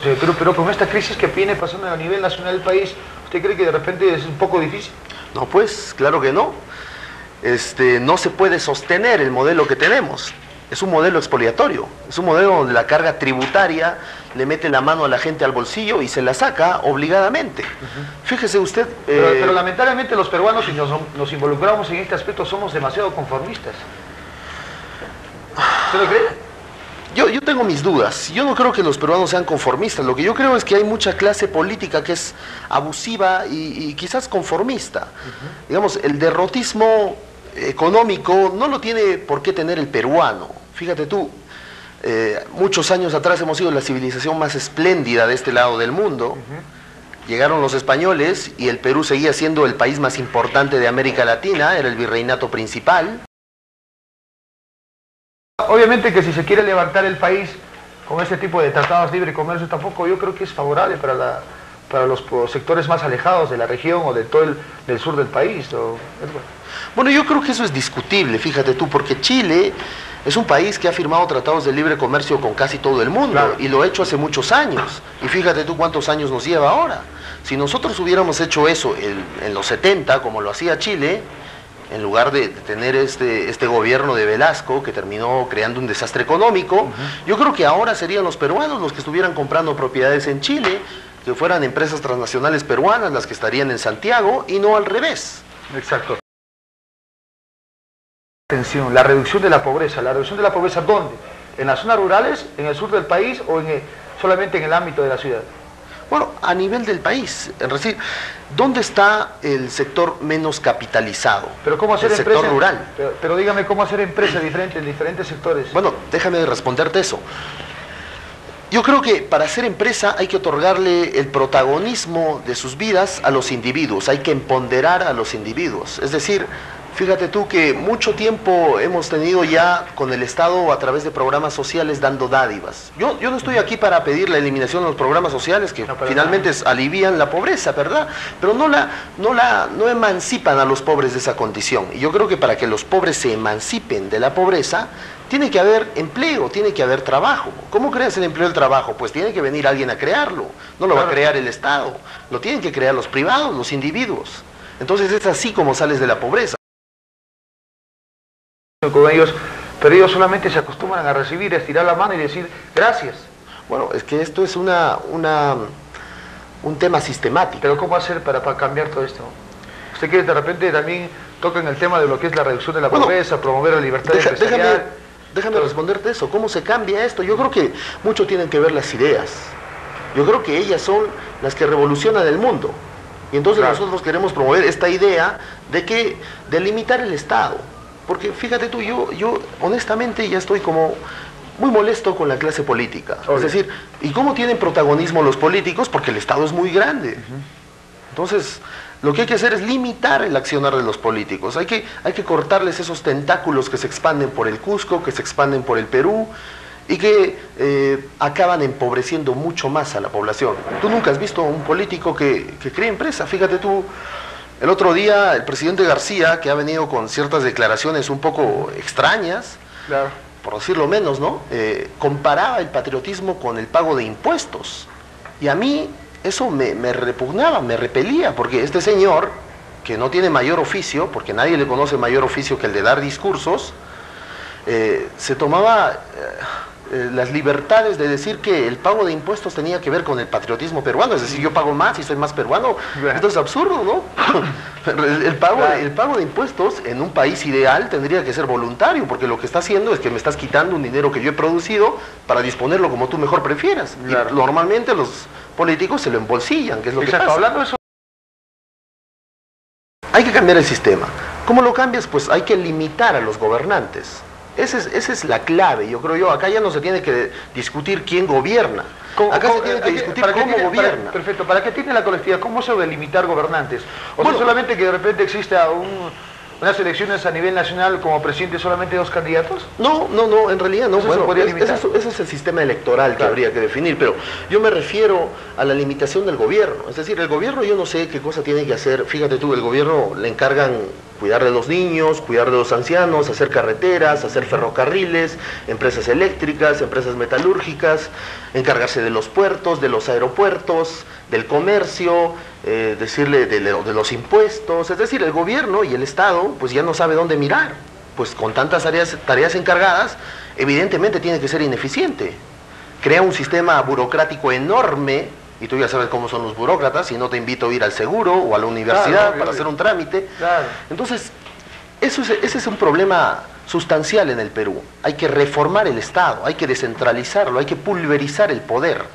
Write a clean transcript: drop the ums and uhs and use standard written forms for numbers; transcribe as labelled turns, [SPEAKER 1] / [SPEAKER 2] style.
[SPEAKER 1] Sí, pero con esta crisis que viene pasando a nivel nacional del país, ¿usted cree que de repente es un poco difícil?
[SPEAKER 2] No, pues, claro que no. No se puede sostener el modelo que tenemos. Es un modelo expoliatorio, es un modelo donde la carga tributaria le mete la mano a la gente al bolsillo y se la saca obligadamente. Fíjese usted...
[SPEAKER 1] Pero lamentablemente los peruanos, si nos involucramos en este aspecto, somos demasiado conformistas. ¿Usted lo cree?
[SPEAKER 2] Yo tengo mis dudas. Yo no creo que los peruanos sean conformistas. Lo que yo creo es que hay mucha clase política que es abusiva y quizás conformista. Digamos, el derrotismo económico no lo tiene por qué tener el peruano. Fíjate tú, muchos años atrás hemos sido la civilización más espléndida de este lado del mundo. Llegaron los españoles y el Perú seguía siendo el país más importante de América Latina, era el virreinato principal.
[SPEAKER 1] Obviamente que si se quiere levantar el país con este tipo de tratados de libre comercio, tampoco yo creo que es favorable para los sectores más alejados de la región o de todo del sur del país.
[SPEAKER 2] Bueno, yo creo que eso es discutible, fíjate tú, porque Chile es un país que ha firmado tratados de libre comercio con casi todo el mundo, claro, y lo ha hecho hace muchos años. Y fíjate tú cuántos años nos lleva ahora. Si nosotros hubiéramos hecho eso en los 70, como lo hacía Chile, en lugar de tener este gobierno de Velasco que terminó creando un desastre económico, yo creo que ahora serían los peruanos los que estuvieran comprando propiedades en Chile, que fueran empresas transnacionales peruanas las que estarían en Santiago y no al revés.
[SPEAKER 1] Exacto. Atención, la reducción de la pobreza. ¿La reducción de la pobreza dónde? ¿En las zonas rurales, en el sur del país o solamente en el ámbito de la ciudad?
[SPEAKER 2] Bueno, a nivel del país, es decir, ¿dónde está el sector menos capitalizado?
[SPEAKER 1] Pero ¿cómo hacer
[SPEAKER 2] el
[SPEAKER 1] empresa?
[SPEAKER 2] Sector rural.
[SPEAKER 1] Pero dígame cómo hacer empresa en diferentes sectores.
[SPEAKER 2] Bueno, déjame responderte eso. Yo creo que para hacer empresa hay que otorgarle el protagonismo de sus vidas a los individuos, hay que empoderar a los individuos. Es decir, fíjate tú que mucho tiempo hemos tenido ya con el Estado a través de programas sociales dando dádivas. Yo no estoy aquí para pedir la eliminación de los programas sociales que finalmente alivian la pobreza, ¿verdad? Pero no emancipan a los pobres de esa condición. Y yo creo que para que los pobres se emancipen de la pobreza, tiene que haber empleo, tiene que haber trabajo. ¿Cómo creas el empleo y el trabajo? Pues tiene que venir alguien a crearlo. No lo va a crear el Estado, lo tienen que crear los privados, los individuos. Entonces es así como sales de la pobreza.
[SPEAKER 1] Con ellos, pero ellos solamente se acostumbran a recibir, a estirar la mano y decir gracias.
[SPEAKER 2] Bueno, es que esto es un tema sistemático.
[SPEAKER 1] Pero ¿cómo hacer para cambiar todo esto? ¿Usted quiere de repente también tocan el tema de lo que es la reducción de la pobreza, promover la libertad empresarial?
[SPEAKER 2] Déjame responderte eso. ¿Cómo se cambia esto? Yo creo que mucho tienen que ver las ideas. Yo creo que ellas son las que revolucionan el mundo. Y entonces nosotros queremos promover esta idea de limitar el Estado. Porque fíjate tú, yo honestamente ya estoy como muy molesto con la clase política. Es decir, ¿y cómo tienen protagonismo los políticos? Porque el Estado es muy grande. Entonces, lo que hay que hacer es limitar el accionar de los políticos. Hay que cortarles esos tentáculos que se expanden por el Cusco, que se expanden por el Perú y que acaban empobreciendo mucho más a la población. Tú nunca has visto un político que cree empresa. Fíjate tú, el otro día el presidente García, que ha venido con ciertas declaraciones un poco extrañas, por decirlo menos, ¿no? Comparaba el patriotismo con el pago de impuestos. Y a mí eso me repugnaba, me repelía, porque este señor, que no tiene mayor oficio, porque nadie le conoce mayor oficio que el de dar discursos, se tomaba las libertades de decir que el pago de impuestos tenía que ver con el patriotismo peruano, es decir, yo pago más y soy más peruano. Esto es absurdo, ¿no? El pago de impuestos en un país ideal tendría que ser voluntario, porque lo que está haciendo es que me estás quitando un dinero que yo he producido para disponerlo como tú mejor prefieras. Y normalmente los políticos se lo embolsillan, que es lo que pasa.
[SPEAKER 1] Hablando de eso,
[SPEAKER 2] hay que cambiar el sistema. ¿Cómo lo cambias? Pues hay que limitar a los gobernantes. Esa es la clave, yo creo. Acá ya no se tiene que discutir quién gobierna. Acá se tiene que discutir cómo gobierna.
[SPEAKER 1] Perfecto, ¿para qué tiene la colectividad? ¿Cómo se debe limitar gobernantes? ¿O sea, solamente que de repente exista unas elecciones a nivel nacional como presidente solamente 2 candidatos?
[SPEAKER 2] No, en realidad no. Ese es el sistema electoral que habría que definir, pero yo me refiero a la limitación del gobierno. Es decir, el gobierno, yo no sé qué cosa tiene que hacer. Fíjate tú, el gobierno le encargan cuidar de los niños, cuidar de los ancianos, hacer carreteras, hacer ferrocarriles, empresas eléctricas, empresas metalúrgicas, encargarse de los puertos, de los aeropuertos, del comercio, decirle de los impuestos. Es decir, el gobierno y el Estado pues ya no sabe dónde mirar. Pues con tantas tareas encargadas, evidentemente tiene que ser ineficiente. Crea un sistema burocrático enorme, y tú ya sabes cómo son los burócratas, y no te invito a ir al seguro o a la universidad para hacer un trámite.
[SPEAKER 1] Claro.
[SPEAKER 2] Entonces, ese es un problema sustancial en el Perú. Hay que reformar el Estado, hay que descentralizarlo, hay que pulverizar el poder.